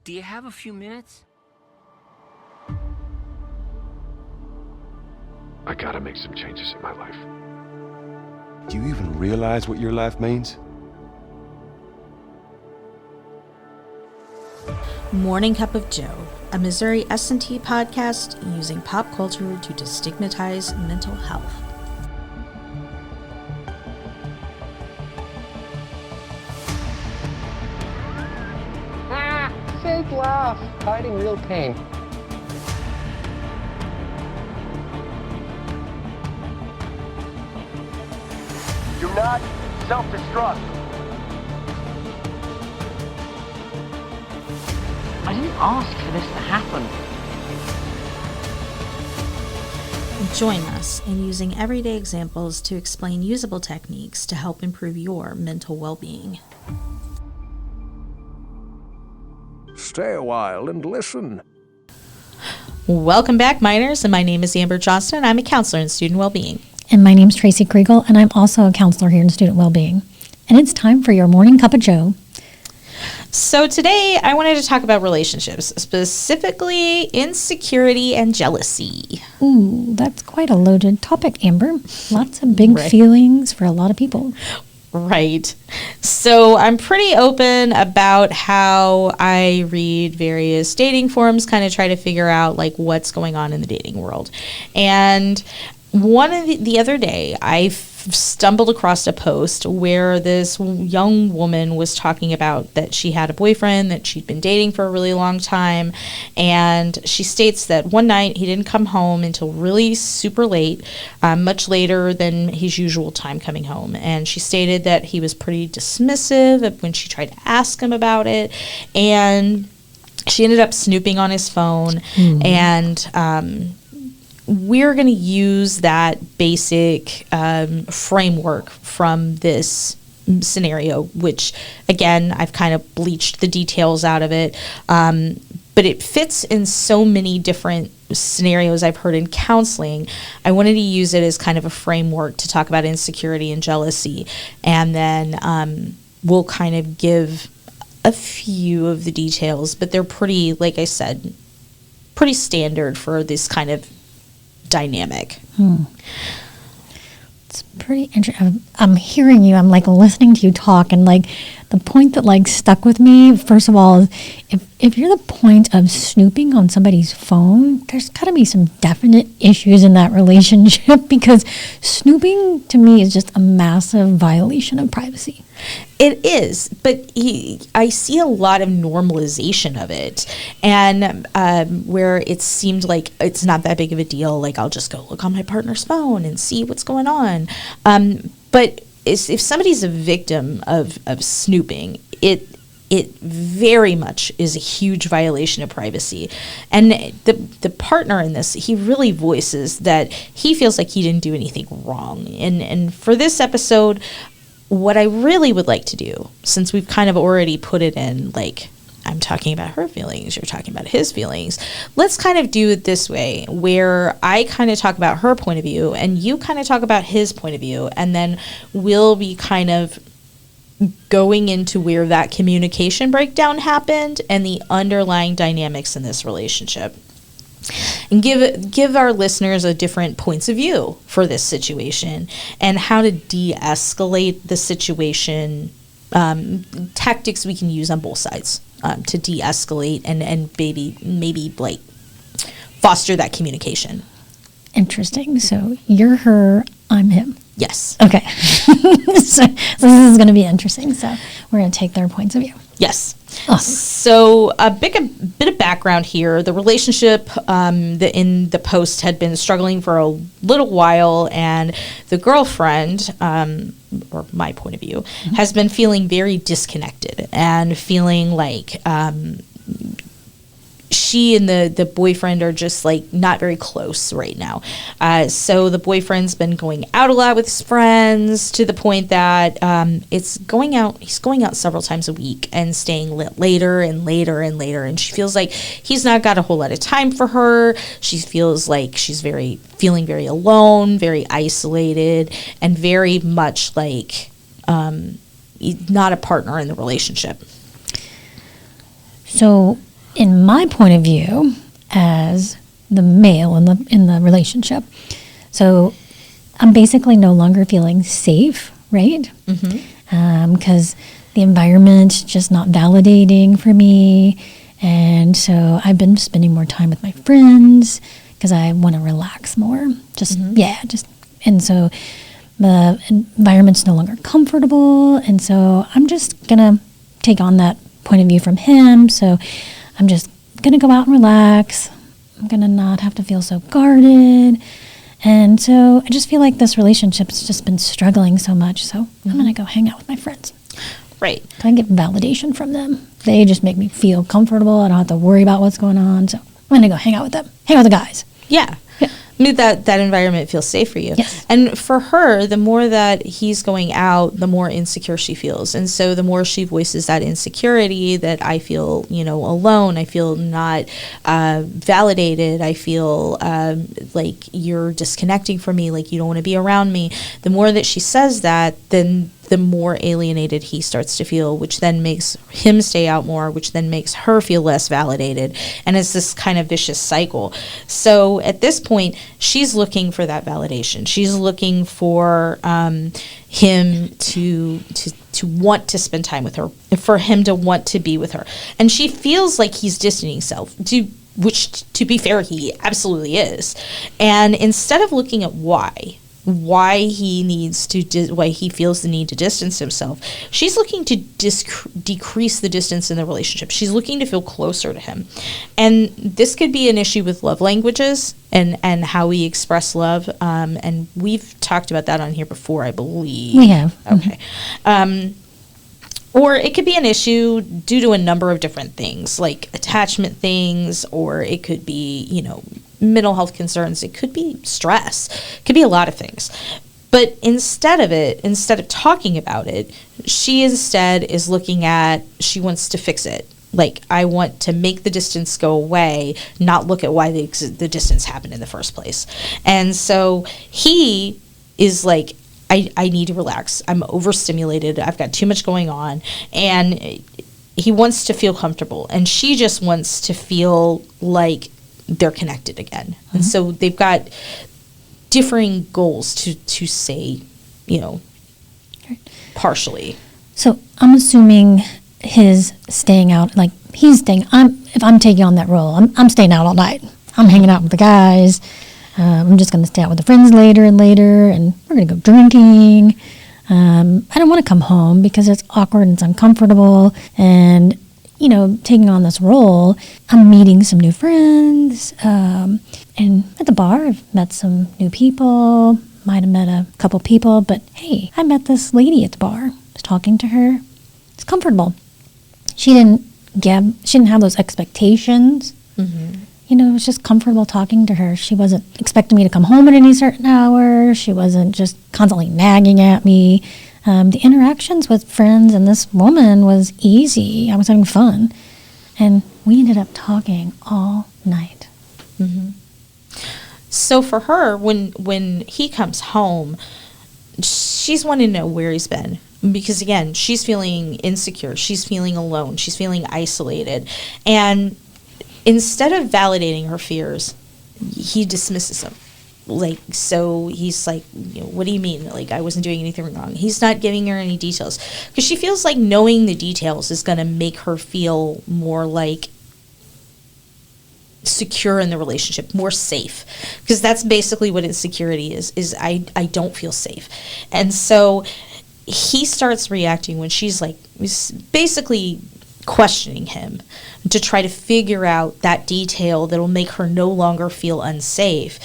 Do you have a few minutes? I gotta make some changes in my life. Do you even realize what your life means? Morning Cup of Joe, a Missouri S&T podcast using pop culture to destigmatize mental health. Fake laugh, hiding real pain. Do not self-destruct. I didn't ask for this to happen. Join us in using everyday examples to explain usable techniques to help improve your mental well-being. Stay a while and listen. Welcome back, minors, and my name is Amber Johnston, and I'm a counselor in student well-being. And my name's Traci Kriegel, and I'm also a counselor here in Student Wellbeing. And it's time for your Morning Cup of Joe. So today I wanted to talk about relationships, specifically insecurity and jealousy. Ooh, that's quite a loaded topic, Amber. Lots of big feelings for a lot of people. Right. So I'm pretty open about how I read various dating forums, kind of try to figure out like what's going on in the dating world. And the other day, I stumbled across a post where this young woman was talking about that she had a boyfriend that she'd been dating for a really long time, and she states that one night he didn't come home until really super late, much later than his usual time coming home, and she stated that he was pretty dismissive when she tried to ask him about it, and she ended up snooping on his phone, and we're going to use that basic framework from this scenario, which, again, I've kind of bleached the details out of it, but it fits in so many different scenarios I've heard in counseling. I wanted to use it as kind of a framework to talk about insecurity and jealousy, and then we'll kind of give a few of the details, but they're pretty, like I said, pretty standard for this kind of dynamic. It's pretty interesting. I'm hearing you. I'm like listening to you talk, and like the point that like stuck with me, first of all, is if you're the point of snooping on somebody's phone, there's got to be some definite issues in that relationship, because snooping to me is just a massive violation of privacy. It is, but I see a lot of normalization of it, and where it seemed like it's not that big of a deal, like I'll just go look on my partner's phone and see what's going on. But if somebody's a victim of snooping, it very much is a huge violation of privacy. And the partner in this, he really voices that he feels like he didn't do anything wrong. And for this episode, what I really would like to do, since we've kind of already put it in, like, I'm talking about her feelings, you're talking about his feelings, let's kind of do it this way, where I kind of talk about her point of view and you kind of talk about his point of view, and then we'll be kind of going into where that communication breakdown happened and the underlying dynamics in this relationship, and give our listeners a different points of view for this situation and how to de-escalate the situation, tactics we can use on both sides to de-escalate and maybe like foster that communication. Interesting. So you're her, I'm him. Yes. Okay. So this is going to be interesting. So we're going to take their points of view. Yes. Awesome. So a bit of background here. The relationship in the post had been struggling for a little while, and the girlfriend, or my point of view, has been feeling very disconnected and feeling like she and the boyfriend are just like not very close right now. So the boyfriend's been going out a lot with his friends, to the point that he's going out several times a week and staying later and later and later. And she feels like he's not got a whole lot of time for her. She feels like she's feeling very alone, very isolated, and very much like not a partner in the relationship. So in my point of view as the male in the relationship. So I'm basically no longer feeling safe, right? Because the environment's just not validating for me. And so I've been spending more time with my friends because I want to relax more. And so the environment's no longer comfortable. And so I'm just going to take on that point of view from him. So I'm just going to go out and relax. I'm going to not have to feel so guarded. And so I just feel like this relationship's just been struggling so much. So I'm going to go hang out with my friends. Right. I get validation from them. They just make me feel comfortable. I don't have to worry about what's going on. So I'm going to go hang out with them. Hang out with the guys. Yeah. I mean, that environment feels safe for you. Yes. And for her, the more that he's going out, the more insecure she feels. And so the more she voices that insecurity, that I feel, alone, I feel not validated, I feel like you're disconnecting from me, like you don't want to be around me. The more that she says that, then the more alienated he starts to feel, which then makes him stay out more, which then makes her feel less validated. And it's this kind of vicious cycle. So at this point, she's looking for that validation. She's looking for him to want to spend time with her, for him to want to be with her. And she feels like he's distancing himself, which, to be fair, he absolutely is. And instead of looking at why he feels the need to distance himself, she's looking to decrease the distance in the relationship. She's looking to feel closer to him. And this could be an issue with love languages and how we express love. And we've talked about that on here before, I believe. We have. Okay. Or it could be an issue due to a number of different things, like attachment things, or it could be, mental health concerns. It could be stress. It could be a lot of things. But instead of talking about it, she instead is she wants to fix it. Like, I want to make the distance go away, not look at why the distance happened in the first place. And so he is like, I need to relax. I'm overstimulated. I've got too much going on. And he wants to feel comfortable. And she just wants to feel like they're connected again. And so they've got differing goals to say, partially. So I'm assuming his staying out, like he's staying, if I'm taking on that role, I'm staying out all night. I'm hanging out with the guys. I'm just going to stay out with the friends later, and we're going to go drinking. I don't want to come home because it's awkward and it's uncomfortable. And, taking on this role, I'm meeting some new friends. And at the bar, I've met some new people, might have met a couple people. But, hey, I met this lady at the bar. I was talking to her. It's comfortable. She didn't have those expectations. It was just comfortable talking to her. She wasn't expecting me to come home at any certain hour. She wasn't just constantly nagging at me. The interactions with friends and this woman was easy. I was having fun. And we ended up talking all night. So for her, when he comes home, she's wanting to know where he's been. Because, again, she's feeling insecure. She's feeling alone. She's feeling isolated. And instead of validating her fears, he dismisses them. So he's like, what do you mean? Like, I wasn't doing anything wrong. He's not giving her any details. Because she feels like knowing the details is going to make her feel more like secure in the relationship, more safe. Because that's basically what insecurity is I don't feel safe. And so he starts reacting when she's like, basically questioning him to try to figure out that detail that'll make her no longer feel unsafe.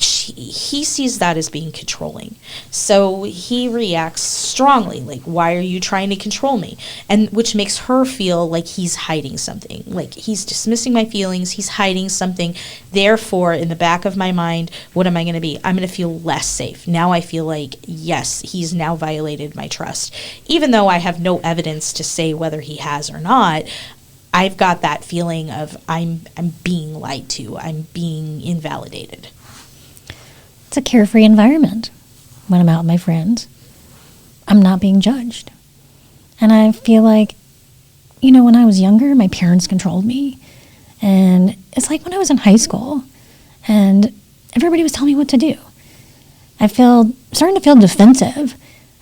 He sees that as being controlling. So he reacts strongly, like, why are you trying to control me? And which makes her feel like he's hiding something, like he's dismissing my feelings, he's hiding something. Therefore, in the back of my mind, what am I going to be? I'm going to feel less safe. Now I feel like, yes, he's now violated my trust. Even though I have no evidence to say whether he has or not, I've got that feeling of I'm being lied to, I'm being invalidated. It's a carefree environment when I'm out with my friends. I'm not being judged. And I feel like, when I was younger, my parents controlled me. And it's like when I was in high school and everybody was telling me what to do. Starting to feel defensive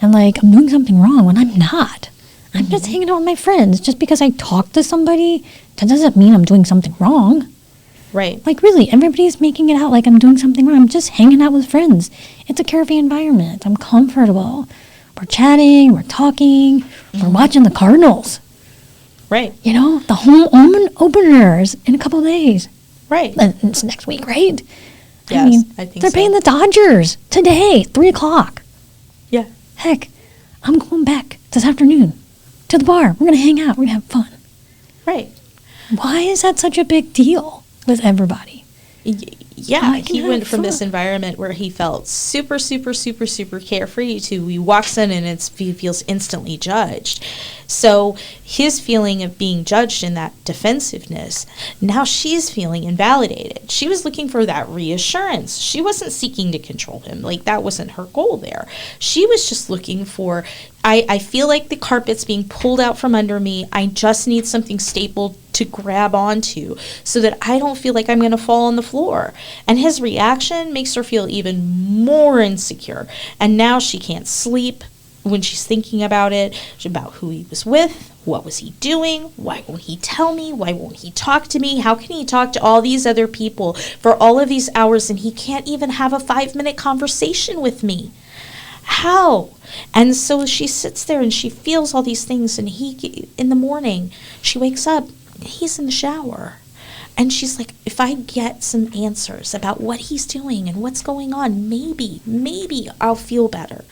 and like I'm doing something wrong when I'm not. I'm just hanging out with my friends. Just because I talk to somebody, that doesn't mean I'm doing something wrong. Right. Like really, everybody's making it out like I'm doing something wrong. I'm just hanging out with friends. It's a carefree environment. I'm comfortable. We're chatting, we're talking, we're watching the Cardinals. Right. You know, the home openers in a couple of days. Right. It's next week, right? Yes, I think they're so. playing the Dodgers today, 3:00. Yeah. Heck, I'm going back this afternoon to the bar. We're going to hang out. We're going to have fun. Right. Why is that such a big deal with everybody? Yeah, I can he have went from this fun. environment where he felt super, super, super, super carefree to he walks in and he feels instantly judged. So his feeling of being judged in that defensiveness, now she's feeling invalidated. She was looking for that reassurance. She wasn't seeking to control him. Like, that wasn't her goal there. She was just looking for, I feel like the carpet's being pulled out from under me. I just need something stapled to grab onto so that I don't feel like I'm going to fall on the floor. And his reaction makes her feel even more insecure. And now she can't sleep when she's thinking about it, about who he was with, what was he doing, why won't he tell me, why won't he talk to me, how can he talk to all these other people for all of these hours and he can't even have a 5-minute conversation with me? How? And so she sits there and she feels all these things, and he, in the morning, she wakes up, he's in the shower. And she's like, if I get some answers about what he's doing and what's going on, maybe I'll feel better.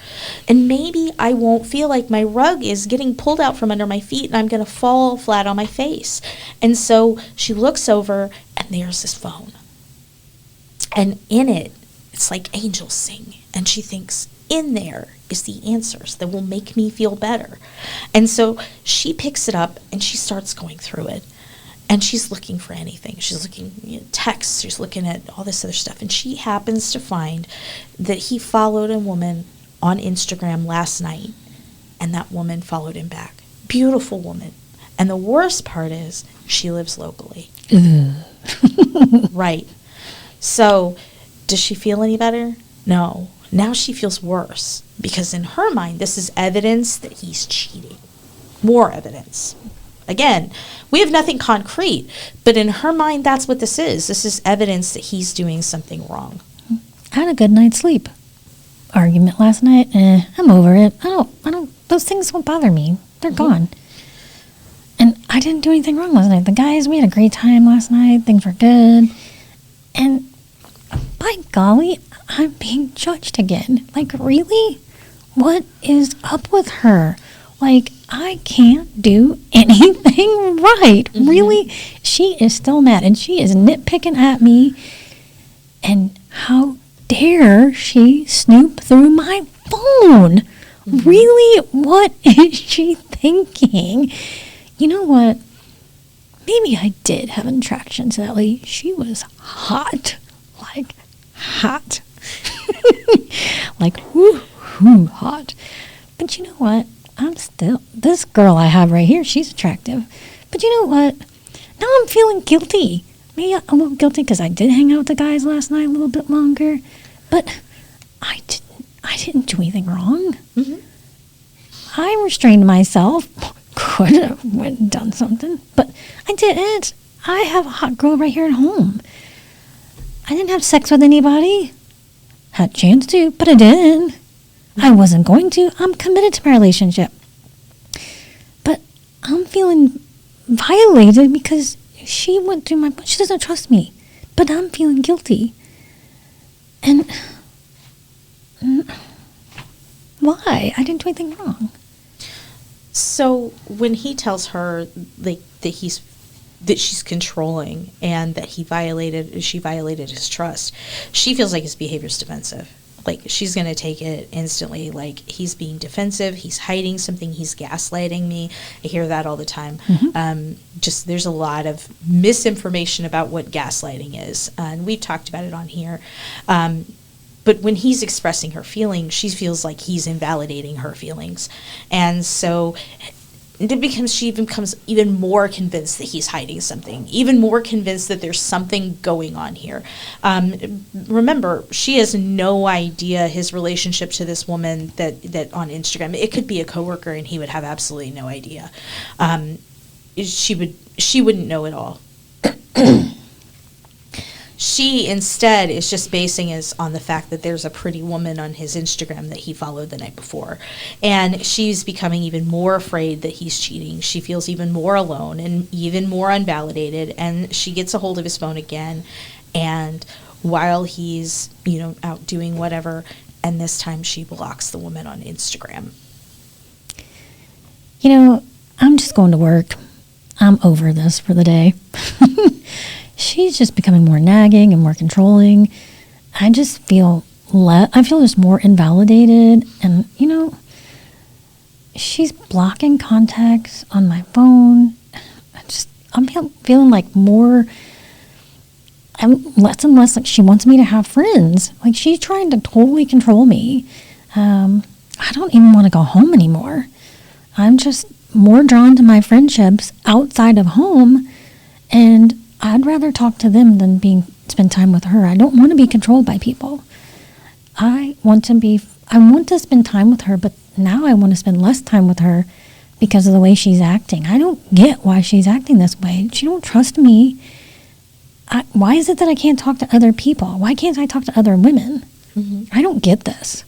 And maybe I won't feel like my rug is getting pulled out from under my feet and I'm going to fall flat on my face. And so she looks over and there's this phone. And in it, it's like angels sing. And she thinks, in there is the answers that will make me feel better. And so she picks it up and she starts going through it. And she's looking for anything. She's looking at texts. She's looking at all this other stuff. And she happens to find that he followed a woman on Instagram last night. And that woman followed him back. Beautiful woman. And the worst part is she lives locally. Right. So does she feel any better? No. Now she feels worse. Because in her mind, this is evidence that he's cheating. More evidence. Again, we have nothing concrete, but in her mind, that's what this is. This is evidence that he's doing something wrong. I had a good night's sleep. Argument last night, I'm over it. I don't, those things won't bother me. They're gone. And I didn't do anything wrong last night. The guys, we had a great time last night. Things were good. And by golly, I'm being judged again. Like, really? What is up with her? Like, I can't do anything right. Really? She is still mad, and she is nitpicking at me. And how dare she snoop through my phone? Really? What is she thinking? You know what? Maybe I did have an attraction to that lady. She was hot. Like, hot. Like, whoo, hot. But you know what? This girl I have right here, she's attractive. But you know what? Now I'm feeling guilty. Maybe I'm a little guilty because I did hang out with the guys last night a little bit longer. But I didn't do anything wrong. I restrained myself. Could have went and done something. But I didn't. I have a hot girl right here at home. I didn't have sex with anybody. Had a chance to, but I didn't. I wasn't going to. I'm committed to my relationship. But I'm feeling violated because she went through she doesn't trust me. But I'm feeling guilty. And why? I didn't do anything wrong. So when he tells her like that she's controlling and that she violated his trust, she feels like his behavior is defensive. Like, she's going to take it instantly, like, he's being defensive, he's hiding something, he's gaslighting me. I hear that all the time. Just there's a lot of misinformation about what gaslighting is, and we've talked about it on here. But when he's expressing her feelings, she feels like he's invalidating her feelings. And so she even becomes even more convinced that he's hiding something, even more convinced that there's something going on here. Remember, she has no idea his relationship to this woman that on Instagram. It could be a coworker, and he would have absolutely no idea. She wouldn't know at all. She instead is just basing it on the fact that there's a pretty woman on his Instagram that he followed the night before. And she's becoming even more afraid that he's cheating. She feels even more alone and even more unvalidated. And she gets a hold of his phone again. And while he's, out doing whatever, and this time she blocks the woman on Instagram. I'm just going to work. I'm over this for the day. She's just becoming more nagging and more controlling. I just feel just more invalidated. And, she's blocking contacts on my phone. I'm feeling like I'm less and less like she wants me to have friends. Like, she's trying to totally control me. I don't even want to go home anymore. I'm just more drawn to my friendships outside of home, and I'd rather talk to them than spend time with her. I don't want to be controlled by people. I want to spend time with her, but now I want to spend less time with her because of the way she's acting. I don't get why she's acting this way. She don't trust me. Why is it that I can't talk to other people? Why can't I talk to other women? I don't get this.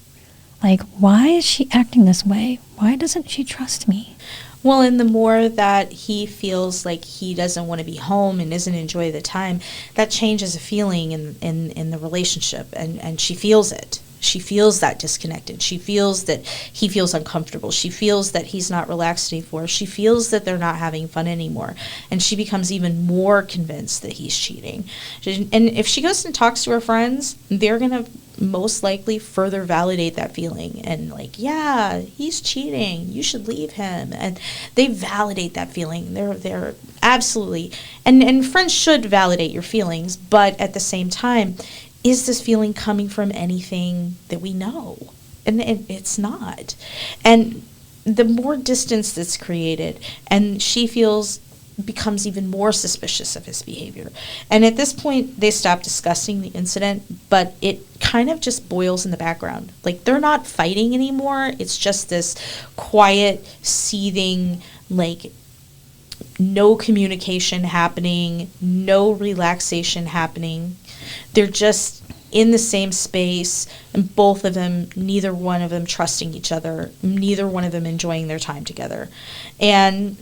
Like, why is she acting this way? Why doesn't she trust me? Well, and the more that he feels like he doesn't want to be home and doesn't enjoy the time, that changes a feeling in the relationship, and she feels it. She feels that disconnected. She feels that he feels uncomfortable. She feels that he's not relaxed anymore. She feels that they're not having fun anymore. And she becomes even more convinced that he's cheating. And if she goes and talks to her friends, they're going to most likely further validate that feeling and yeah, he's cheating, you should leave him. And they validate that feeling. They're absolutely, and friends should validate your feelings, but at the same time, is this feeling coming from anything that we know? And it's not. And the more distance that's created, and she becomes even more suspicious of his behavior. And at this point, they stop discussing the incident, but it kind of just boils in the background. Like, they're not fighting anymore. It's just this quiet, seething, no communication happening, no relaxation happening. They're just in the same space, and both of them, neither one of them trusting each other, neither one of them enjoying their time together. And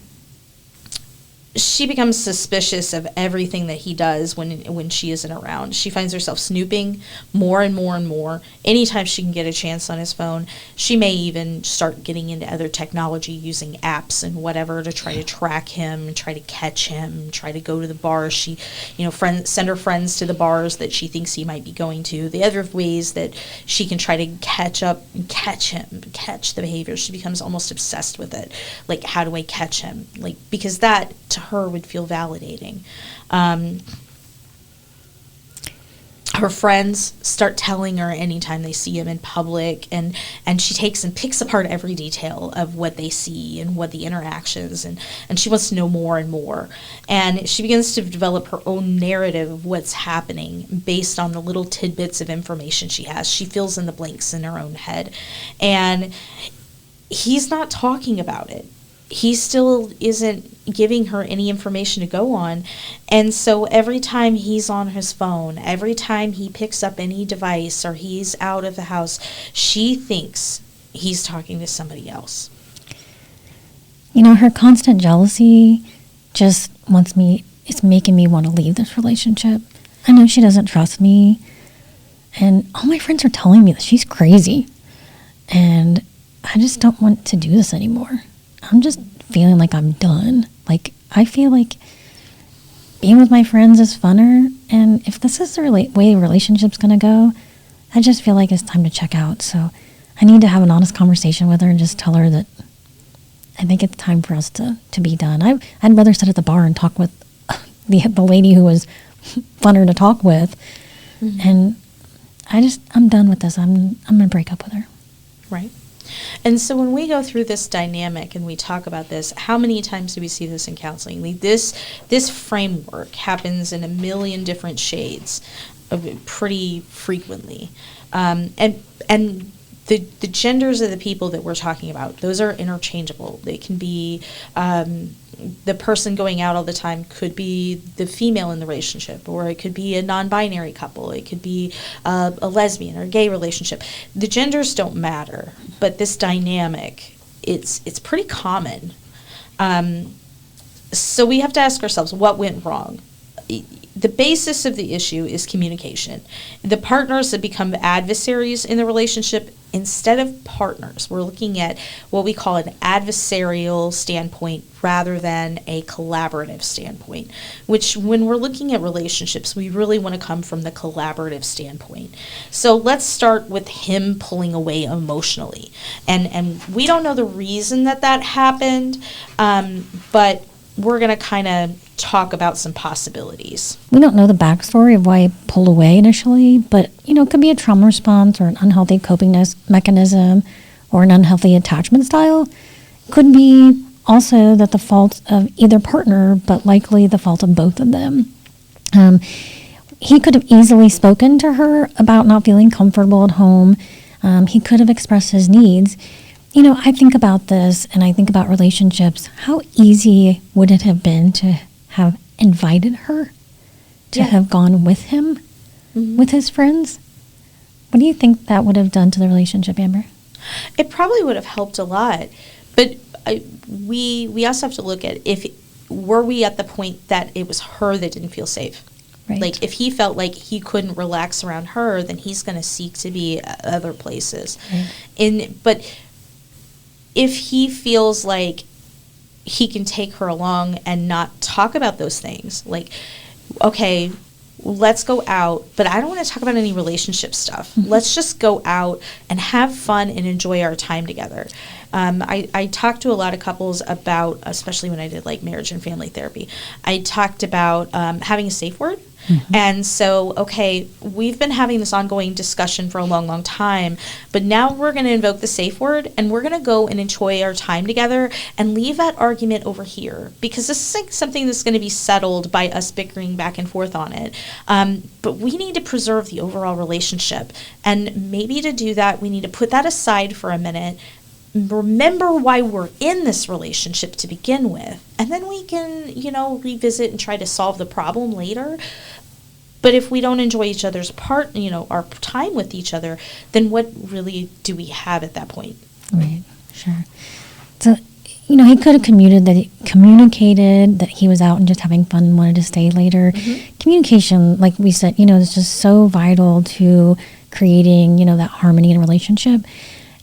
she becomes suspicious of everything that he does when she isn't around. She finds herself snooping more and more and more. Anytime she can get a chance on his phone, she may even start getting into other technology, using apps and whatever to try to track him, try to catch him, try to go to the bars. She, send her friends to the bars that she thinks he might be going to. The other ways that she can try to catch him, catch the behavior. She becomes almost obsessed with it. Like, how do I catch him? Because that, to her, would feel validating. Her friends start telling her anytime they see him in public, and she takes and picks apart every detail of what they see and what the interactions, and she wants to know more and more. And she begins to develop her own narrative of what's happening based on the little tidbits of information she has. She fills in the blanks in her own head. And he's not talking about it. He still isn't giving her any information to go on. And so every time he's on his phone, every time he picks up any device or he's out of the house, she thinks he's talking to somebody else. Her constant jealousy just it's making me want to leave this relationship. I know she doesn't trust me, and all my friends are telling me that she's crazy, and I just don't want to do this anymore. I'm just feeling like I'm done. I feel like being with my friends is funner, and if this is the way a relationship's going to go, I just feel like it's time to check out. So I need to have an honest conversation with her and just tell her that I think it's time for us to be done. I'd rather sit at the bar and talk with the lady who was funner to talk with, and I'm done with this. I'm going to break up with her. Right. And so when we go through this dynamic and we talk about this, how many times do we see this in counseling? Like this framework happens in a million different shades pretty frequently. And the genders of the people that we're talking about, those are interchangeable. They can be the person going out all the time could be the female in the relationship, or it could be a non-binary couple. It could be a lesbian or gay relationship. The genders don't matter, but this dynamic, it's pretty common. So we have to ask ourselves, what went wrong? The basis of the issue is communication. The partners have become adversaries in the relationship instead of partners. We're looking at what we call an adversarial standpoint rather than a collaborative standpoint, which when we're looking at relationships, we really want to come from the collaborative standpoint. So let's start with him pulling away emotionally. And we don't know the reason that happened, but we're going to kind of talk about some possibilities. We don't know the backstory of why he pulled away initially, but, it could be a trauma response or an unhealthy coping mechanism or an unhealthy attachment style. Could be also that the fault of either partner, but likely the fault of both of them. He could have easily spoken to her about not feeling comfortable at home. He could have expressed his needs. I think about this and I think about relationships. How easy would it have been to have invited her to have gone with him, with his friends? What do you think that would have done to the relationship, Amber? It probably would have helped a lot, but we also have to look at were we at the point that it was her that didn't feel safe? Right. Like if he felt like he couldn't relax around her, then he's going to seek to be other places. Right. But if he feels like he can take her along and not talk about those things, like, okay, let's go out, but I don't want to talk about any relationship stuff. Mm-hmm. Let's just go out and have fun and enjoy our time together. I talked to a lot of couples about, especially when I did like marriage and family therapy, I talked about having a safe word. Mm-hmm. And so, okay, we've been having this ongoing discussion for a long, long time, but now we're going to invoke the safe word and we're going to go and enjoy our time together and leave that argument over here, because this is like something that's going to be settled by us bickering back and forth on it. But we need to preserve the overall relationship. And maybe to do that, we need to put that aside for a minute, remember why we're in this relationship to begin with, and then we can, revisit and try to solve the problem later. But if we don't enjoy each other's our time with each other, then what really do we have at that point? Right, sure. So, he could have communicated that he was out and just having fun and wanted to stay later. Mm-hmm. Communication, like we said, is just so vital to creating, that harmony in a relationship.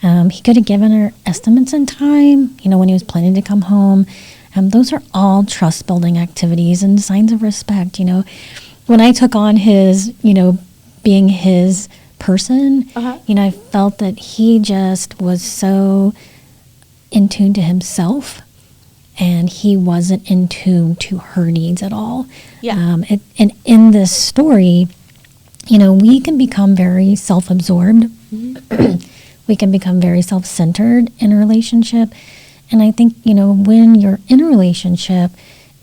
He could have given her estimates in time, when he was planning to come home. Those are all trust-building activities and signs of respect. When I took on his, being his person, I felt that he just was so in tune to himself, and he wasn't in tune to her needs at all. Yeah. And in this story, we can become very self-absorbed. Mm-hmm. We can become very self-centered in a relationship. And I think, when you're in a relationship,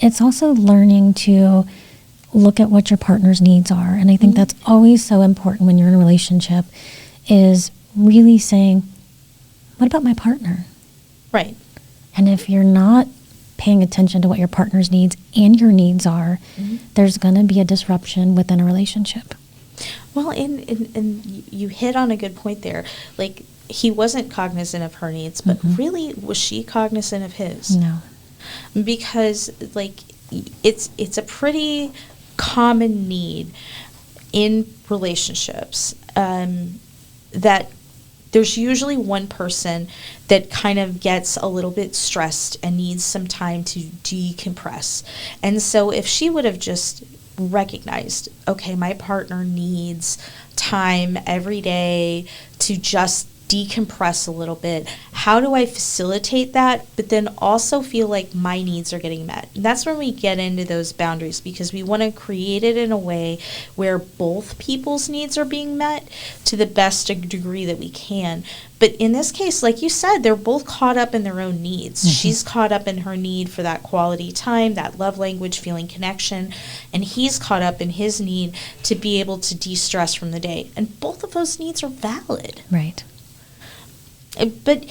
it's also learning to look at what your partner's needs are. And I think that's always so important when you're in a relationship, is really saying, what about my partner? Right. And if you're not paying attention to what your partner's needs and your needs are, there's going to be a disruption within a relationship. Well, and you hit on a good point there. Like, he wasn't cognizant of her needs, but really, was she cognizant of his? No. Because, like, it's a pretty common need in relationships that there's usually one person that kind of gets a little bit stressed and needs some time to decompress. And so if she would have just recognized, okay, my partner needs time every day to just decompress a little bit? How do I facilitate that, but then also feel like my needs are getting met? And that's when we get into those boundaries, because we want to create it in a way where both people's needs are being met to the best degree that we can. But in this case, like you said, they're both caught up in their own needs. Mm-hmm. She's caught up in her need for that quality time, that love language, feeling connection, and he's caught up in his need to be able to de-stress from the day. And both of those needs are valid. Right. But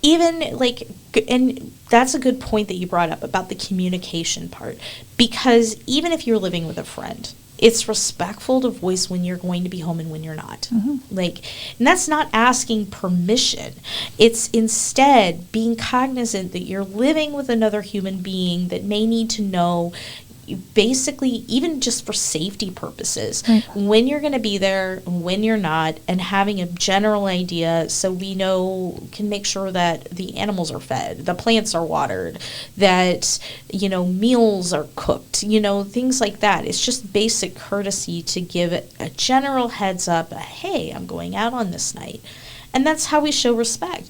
even like, and that's a good point that you brought up about the communication part, because even if you're living with a friend, it's respectful to voice when you're going to be home and when you're not. Mm-hmm. Like, and that's not asking permission. It's instead being cognizant that you're living with another human being that may need to know, basically, even just for safety purposes, right, when you're going to be there, when you're not, and having a general idea so we know, can make sure that the animals are fed, the plants are watered, that, you know, meals are cooked, you know, things like that. It's just basic courtesy to give it a general heads up, hey, I'm going out on this night. And that's how we show respect.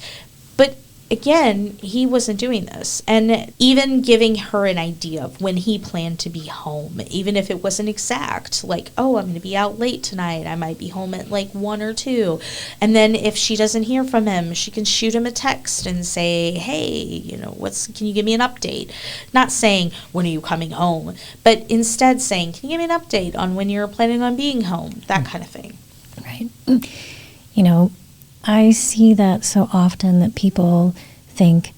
But again, he wasn't doing this. And even giving her an idea of when he planned to be home, even if it wasn't exact, like, oh, I'm going to be out late tonight. I might be home at like 1 or 2. And then if she doesn't hear from him, she can shoot him a text and say, hey, you know, can you give me an update? Not saying, when are you coming home? But instead saying, can you give me an update on when you're planning on being home? That kind of thing. Right. You know, I see that so often that people think,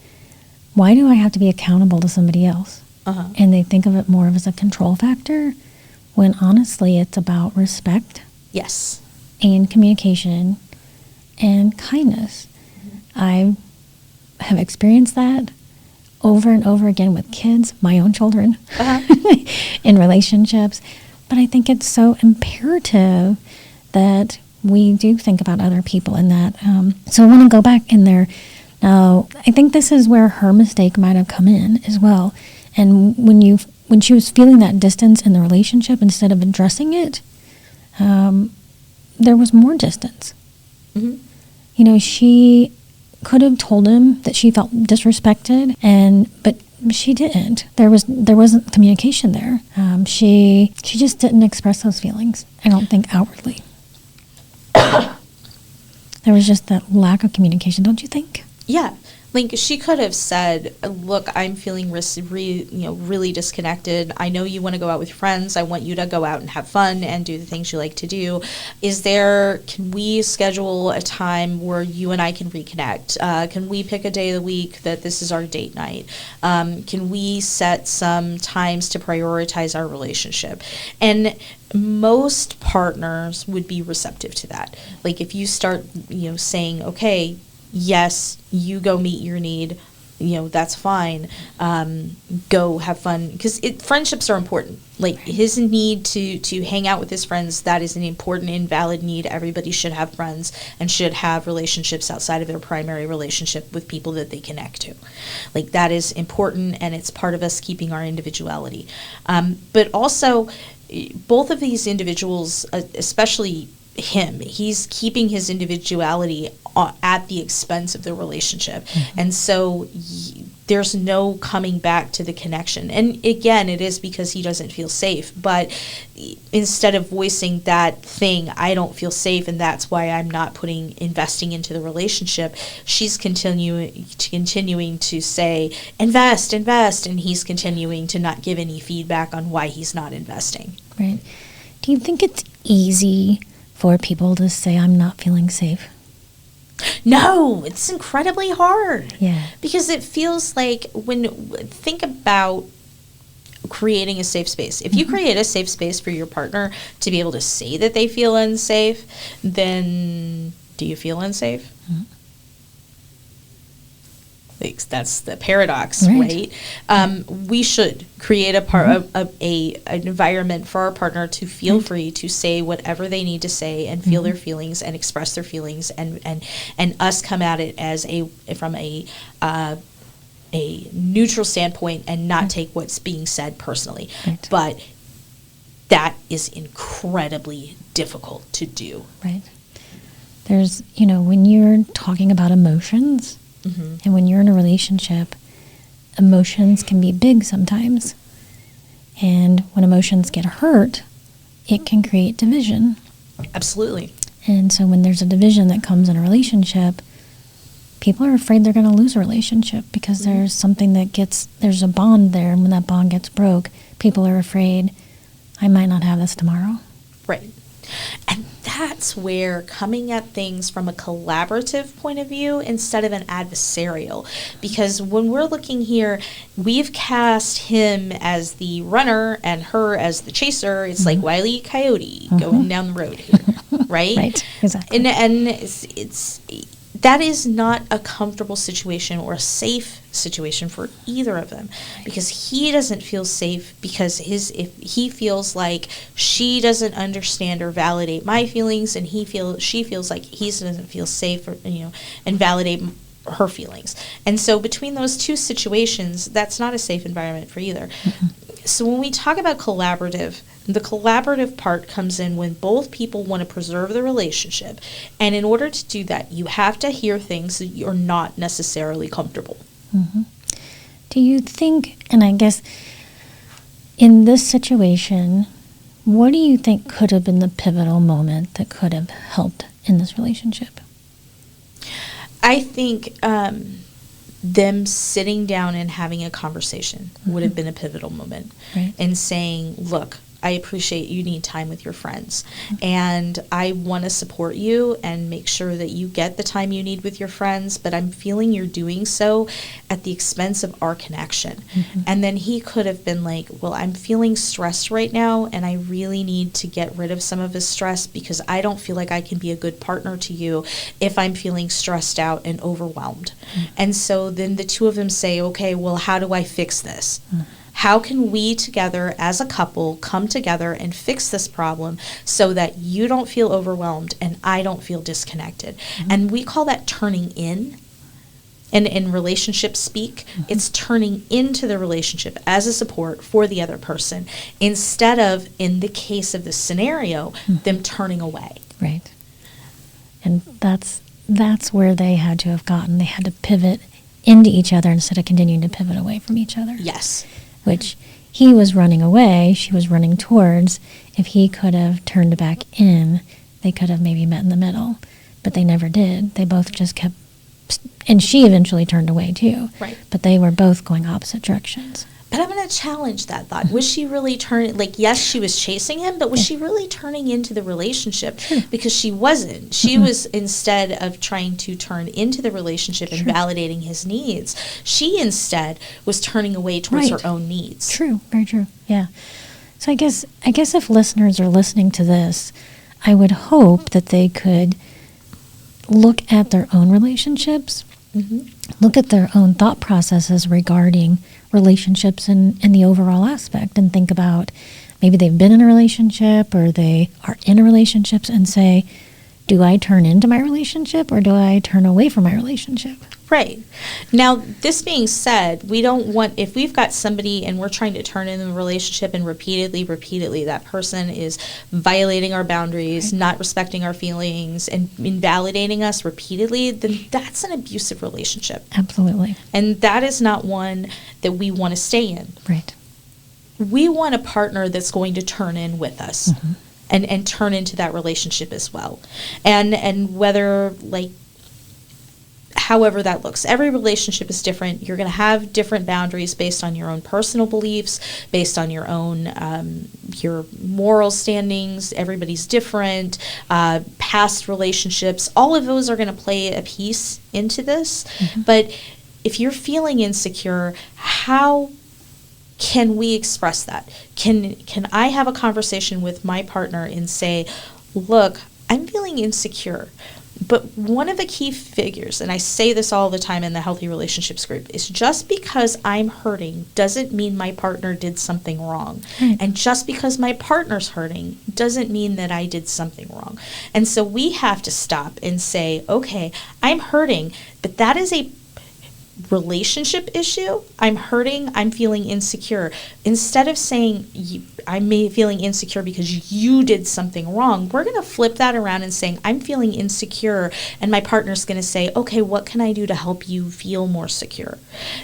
why do I have to be accountable to somebody else? Uh-huh. And they think of it more as a control factor, when honestly it's about respect. Yes. And communication and kindness. Mm-hmm. I have experienced that over and over again with kids, my own children, uh-huh, in relationships. But I think it's so imperative that we do think about other people in that. So I want to go back in there. Now, I think this is where her mistake might have come in as well. And when she was feeling that distance in the relationship, instead of addressing it, there was more distance. Mm-hmm. You know, she could have told him that she felt disrespected, but she didn't. There wasn't communication there. She just didn't express those feelings, I don't think, outwardly. There was just that lack of communication, don't you think? Yeah. Like, she could have said, look, I'm feeling really disconnected. I know you want to go out with friends. I want you to go out and have fun and do the things you like to do. Can we schedule a time where you and I can reconnect? Can we pick a day of the week that this is our date night? Can we set some times to prioritize our relationship? And most partners would be receptive to that. Like, if you start, saying, okay, yes, you go meet your need, that's fine. Go have fun, because friendships are important. Like, his need to hang out with his friends, that is an important and valid need. Everybody should have friends and should have relationships outside of their primary relationship with people that they connect to. Like, that is important, and it's part of us keeping our individuality. But also, both of these individuals, especially him, he's keeping his individuality at the expense of the relationship. Mm-hmm. And so there's no coming back to the connection. And again, it is because he doesn't feel safe. But instead of voicing that thing, I don't feel safe, and that's why I'm not investing into the relationship, she's continuing to say, invest, and he's continuing to not give any feedback on why he's not investing. Right. Do you think it's easy for people to say, I'm not feeling safe? No, it's incredibly hard. Yeah. Because it feels like, think about creating a safe space. If you mm-hmm. create a safe space for your partner to be able to say that they feel unsafe, then do you feel unsafe? Mm-hmm. That's the paradox, right? We should create an environment for our partner to feel free to say whatever they need to say and feel their feelings and express their feelings, and us come at it from a neutral standpoint and not take what's being said personally. Right. But that is incredibly difficult to do. Right. There's, when you're talking about emotions and when you're in a relationship, emotions can be big sometimes. And when emotions get hurt, it can create division. Absolutely. And so when there's a division that comes in a relationship, people are afraid they're going to lose a relationship because there's something there's a bond there. And when that bond gets broke, people are afraid, I might not have this tomorrow. Right. And that's where coming at things from a collaborative point of view instead of an adversarial. Because when we're looking here, we've cast him as the runner and her as the chaser. It's like Wile E. Coyote going down the road here, right? Right, exactly. And it's that is not a comfortable situation or a safe situation for either of them, because he doesn't feel safe because if he feels like she doesn't understand or validate my feelings, and she feels like he doesn't feel safe or, and validate her feelings. And so between those two situations, that's not a safe environment for either. So when we talk about collaborative, the collaborative part comes in when both people want to preserve the relationship. And in order to do that, you have to hear things that you're not necessarily comfortable. Do you think, and I guess in this situation, what do you think could have been the pivotal moment that could have helped in this relationship? I think them sitting down and having a conversation would have been a pivotal moment. Right. And saying, look, I appreciate you need time with your friends, and I want to support you and make sure that you get the time you need with your friends, but I'm feeling you're doing so at the expense of our connection. And then he could have been like, well, I'm feeling stressed right now, and I really need to get rid of some of his stress because I don't feel like I can be a good partner to you if I'm feeling stressed out and overwhelmed. And so then the two of them say, okay, well, how do I fix this? How can we together as a couple come together and fix this problem so that you don't feel overwhelmed and I don't feel disconnected? And we call that turning in. And in relationship speak, it's turning into the relationship as a support for the other person instead of, in the case of the scenario, them turning away. Right. And that's where they had to have gotten. They had to pivot into each other instead of continuing to pivot away from each other. Yes. Which he was running away, she was running towards. If he could have turned back in, they could have maybe met in the middle. But they never did. They both just kept, and she eventually turned away too. Right. But they were both going opposite directions. But I'm going to challenge that thought. Was she really turning, yes, she was chasing him, but was she really turning into the relationship? Because she wasn't. She was, instead of trying to turn into the relationship and validating his needs, she instead was turning away towards her own needs. True, very true, yeah. So I guess if listeners are listening to this, I would hope that they could look at their own relationships, look at their own thought processes regarding relationships and the overall aspect, and think about maybe they've been in a relationship or they are in a relationship and say, do I turn into my relationship or do I turn away from my relationship? Right. Now, this being said, we don't want, if we've got somebody and we're trying to turn in the relationship and repeatedly, that person is violating our boundaries, not respecting our feelings, and invalidating us repeatedly, then that's an abusive relationship. Absolutely. And that is not one that we want to stay in. Right. We want a partner that's going to turn in with us and turn into that relationship as well. And whether, however that looks. Every relationship is different. You're going to have different boundaries based on your own personal beliefs, based on your own your moral standings. Everybody's different. Past relationships, all of those are going to play a piece into this. But if you're feeling insecure, how can we express that? Can I have a conversation with my partner and say, look, I'm feeling insecure. But one of the key figures, and I say this all the time in the Healthy Relationships group, is just because I'm hurting doesn't mean my partner did something wrong. And just because my partner's hurting doesn't mean that I did something wrong. And so we have to stop and say, okay, I'm hurting, but that is a relationship issue. I'm hurting, I'm feeling insecure. Instead of saying, I'm feeling insecure because you did something wrong. We're going to flip that around and saying, I'm feeling insecure, and my partner's going to say, okay, what can I do to help you feel more secure?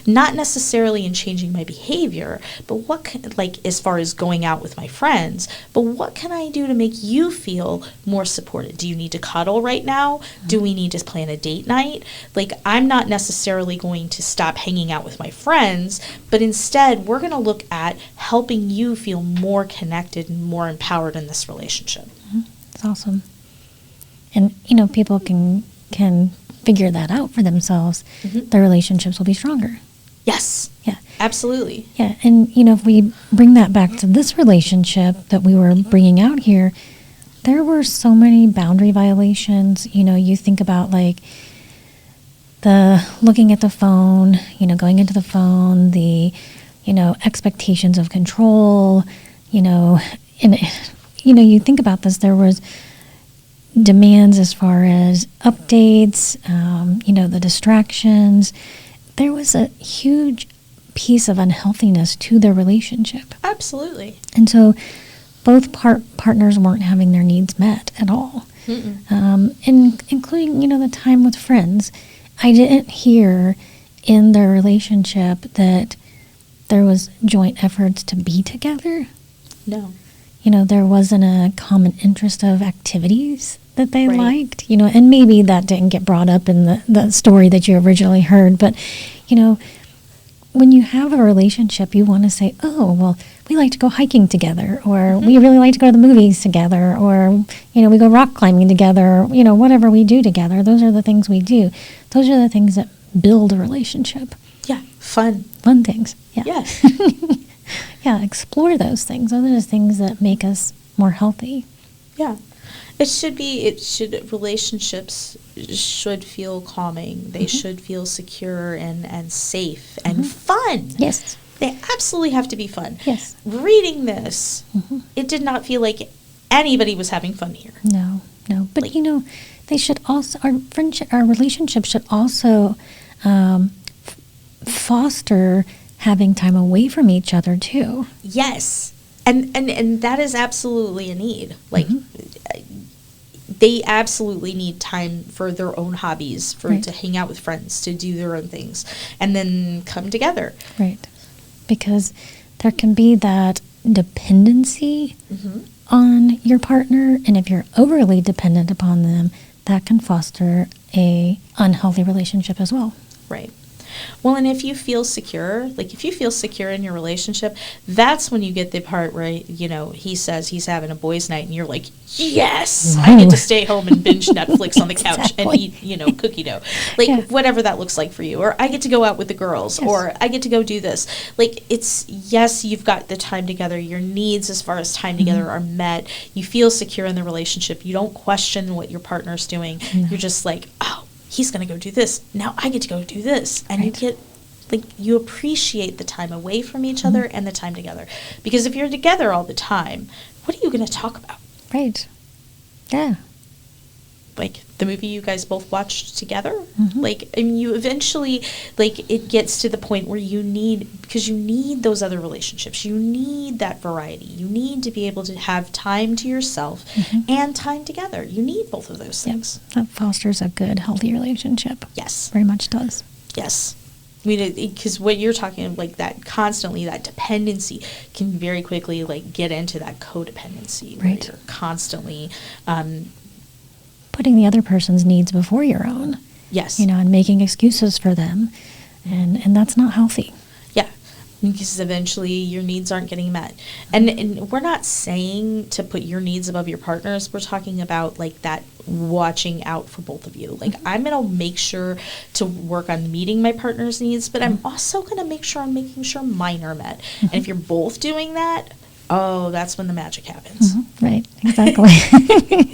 Not necessarily in changing my behavior, but like as far as going out with my friends, but what can I do to make you feel more supported? Do you need to cuddle right now? Do we need to plan a date night? Like, I'm not necessarily going to stop hanging out with my friends, but instead we're going to look at helping you feel more connected and more empowered in this relationship. It's awesome. And, people can figure that out for themselves. Their relationships will be stronger. Yes. Yeah. Absolutely. Yeah. And, if we bring that back to this relationship that we were bringing out here, there were so many boundary violations. You think about like the looking at the phone, going into the phone, the, expectations of control, and, you think about this, there was demands as far as updates, the distractions. There was a huge piece of unhealthiness to their relationship. Absolutely. And so both partners weren't having their needs met at all. Including, the time with friends. I didn't hear in their relationship that there was joint efforts to be together. No. There wasn't a common interest of activities that they liked, and maybe that didn't get brought up in the story that you originally heard. But, when you have a relationship, you want to say, oh, well, we like to go hiking together, or we really like to go to the movies together, or, we go rock climbing together, whatever we do together. Those are the things we do. Those are the things that build a relationship. Yeah. Fun things. Yeah. Yes. Yeah. Explore those things. Those are the things that make us more healthy. Yeah. Relationships should feel calming. They should feel secure and safe and fun. Yes. They absolutely have to be fun. Yes. Reading this, it did not feel like anybody was having fun here. No. But, they should also, our relationship should also foster having time away from each other, too. Yes. And that is absolutely a need. Like, they absolutely need time for their own hobbies, to hang out with friends, to do their own things, and then come together. Right. Because there can be that dependency on your partner, and if you're overly dependent upon them, that can foster a unhealthy relationship as well. Right. Well, and if you feel secure in your relationship, that's when you get the part where, he says he's having a boys' night, and you're like, yes, I get to stay home and binge Netflix on the couch and eat, cookie dough. Like, whatever that looks like for you. Or I get to go out with the girls, or I get to go do this. Like, yes, you've got the time together. Your needs as far as time together are met. You feel secure in the relationship. You don't question what your partner's doing. You're just like, oh, he's going to go do this. Now I get to go do this. And you appreciate the time away from each other and the time together. Because if you're together all the time, what are you going to talk about? Right. Yeah. Like the movie you guys both watched together? You eventually, it gets to the point where because you need those other relationships. You need that variety. You need to be able to have time to yourself and time together. You need both of those things. That fosters a good, healthy relationship. Yes. Very much does. Yes. Because what you're talking, that constantly, that dependency can very quickly, get into that codependency. Right. Where you're constantly putting the other person's needs before your own. Yes. And making excuses for them. And that's not healthy. Yeah. Because eventually your needs aren't getting met. And we're not saying to put your needs above your partner's. We're talking about that watching out for both of you. I'm going to make sure to work on meeting my partner's needs, but I'm also going to make sure I'm making sure mine are met. And if you're both doing that, oh, that's when the magic happens. Right. Exactly.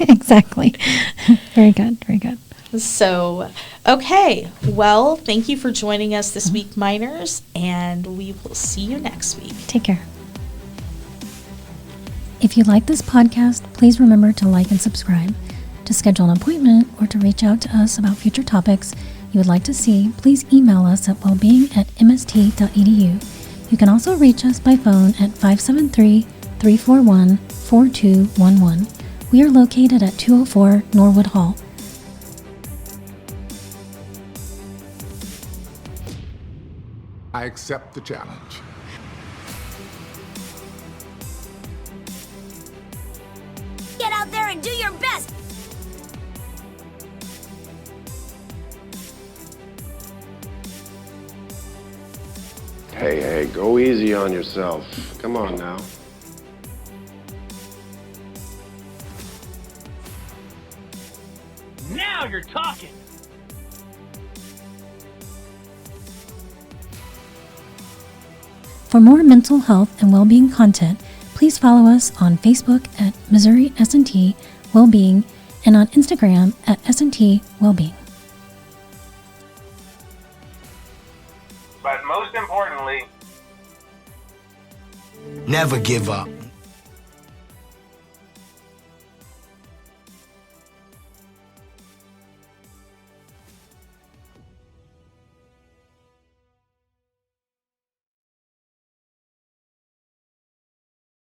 Exactly. Very good. Very good. So, okay. Well, thank you for joining us this week, Miners, and we will see you next week. Take care. If you like this podcast, please remember to like and subscribe. To schedule an appointment or to reach out to us about future topics you would like to see, please email us at wellbeing@mst.edu. You can also reach us by phone at 341 4211. We are located at 204 Norwood Hall. I accept the challenge. Get out there and do your best! Hey, go easy on yourself. Come on now. Now you're talking! For more mental health and well-being content, please follow us on Facebook at Missouri S&T Wellbeing and on Instagram at S&T Wellbeing. But most importantly, never give up.